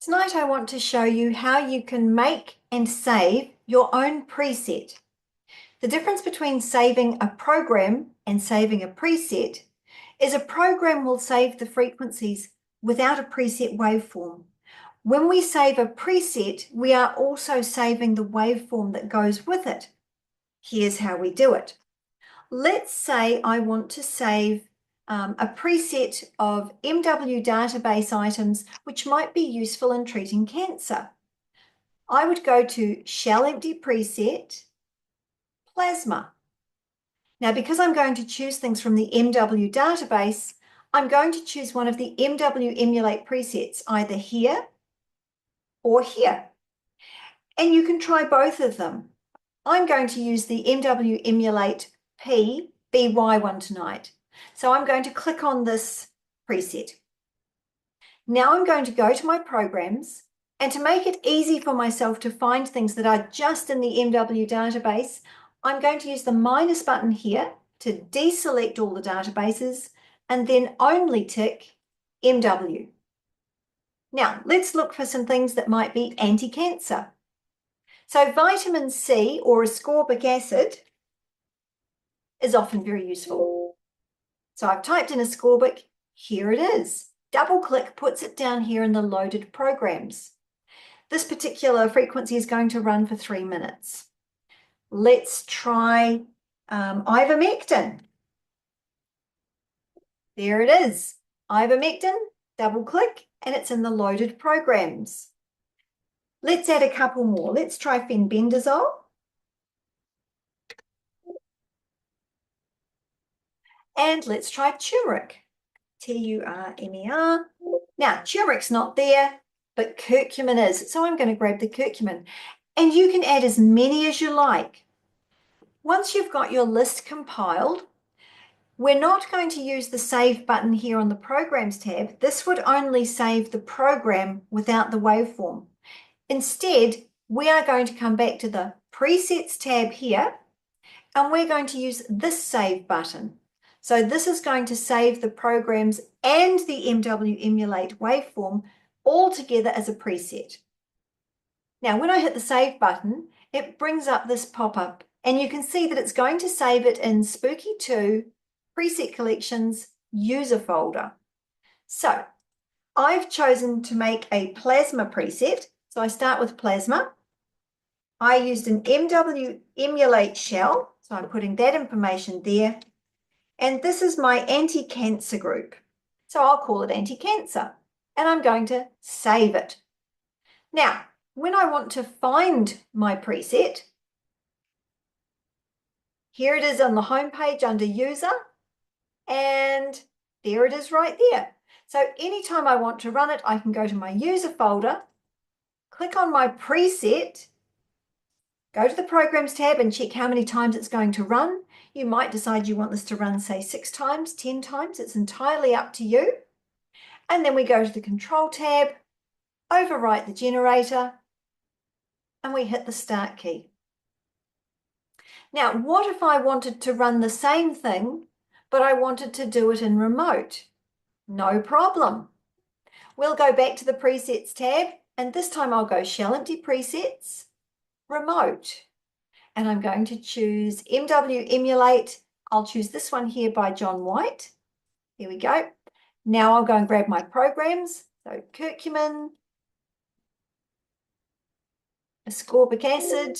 Tonight I want to show you how you can make and save your own preset. The difference between saving a program and saving a preset is a program will save the frequencies without a preset waveform. When we save a preset, we are also saving the waveform that goes with it. Here's how we do it. Let's say I want to save a preset of MW database items which might be useful in treating cancer. I would go to Shell Empty Preset, Plasma. Now, because I'm going to choose things from the MW database, I'm going to choose one of the MW Emulate presets, either here or here. And you can try both of them. I'm going to use the MW Emulate BY one tonight. So I'm going to click on this preset. Now I'm going to go to my programs, and to make it easy for myself to find things that are just in the MW database, I'm going to use the minus button here to deselect all the databases and then only tick MW. Now let's look for some things that might be anti-cancer. So vitamin C or ascorbic acid is often very useful. So I've typed in ascorbic, here it is. Double click puts it down here in the loaded programs. This particular frequency is going to run for 3 minutes. Let's try ivermectin. There it is, ivermectin, double click, and it's in the loaded programs. Let's add a couple more. Let's try fenbendazole. And let's try turmeric, Turmer. Now, turmeric's not there, but curcumin is. So I'm going to grab the curcumin. And you can add as many as you like. Once you've got your list compiled, we're not going to use the Save button here on the Programs tab. This would only save the program without the waveform. Instead, we are going to come back to the Presets tab here, and we're going to use this Save button. So this is going to save the programs and the MW Emulate waveform all together as a preset. Now, when I hit the Save button, it brings up this pop-up, and you can see that it's going to save it in Spooky2 Preset Collections user folder. So I've chosen to make a plasma preset. So I start with plasma. I used an MW Emulate shell, so I'm putting that information there. And this is my anti-cancer group. So I'll call it anti-cancer, and I'm going to save it. Now, when I want to find my preset, here it is on the home page under user, and there it is right there. So anytime I want to run it, I can go to my user folder, click on my preset, go to the Programs tab and check how many times it's going to run. You might decide you want this to run, say, 6 times, 10 times. It's entirely up to you. And then we go to the Control tab, overwrite the generator, and we hit the Start key. Now, what if I wanted to run the same thing, but I wanted to do it in remote? No problem. We'll go back to the Presets tab, and this time I'll go Shell Empty Presets, Remote. And I'm going to choose MW Emulate. I'll choose this one here by John White. Here we go. Now I'll go and grab my programs. So curcumin, ascorbic acid,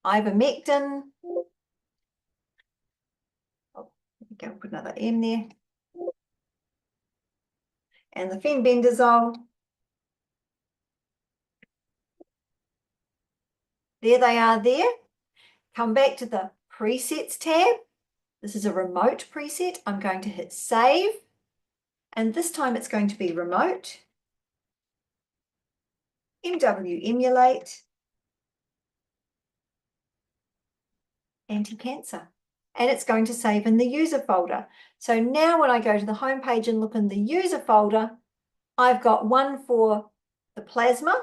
ivermectin. Oh, there we go, put another M there. And the fenbendazole. There they are there. Come back to the Presets tab. This is a remote preset. I'm going to hit Save. And this time it's going to be remote. MW Emulate. Anti-cancer. And it's going to save in the user folder. So now when I go to the home page and look in the user folder, I've got one for the plasma.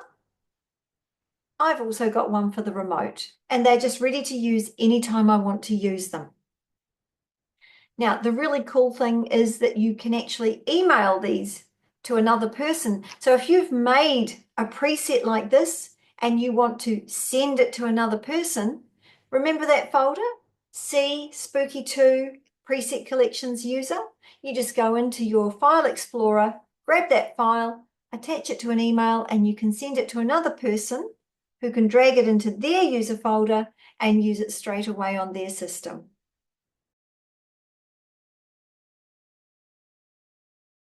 I've also got one for the remote, and they're just ready to use anytime I want to use them. Now, the really cool thing is that you can actually email these to another person. So if you've made a preset like this and you want to send it to another person, remember that folder? See Spooky2 Preset Collections User? You just go into your File Explorer, grab that file, attach it to an email, and you can send it to another person who can drag it into their user folder and use it straight away on their system.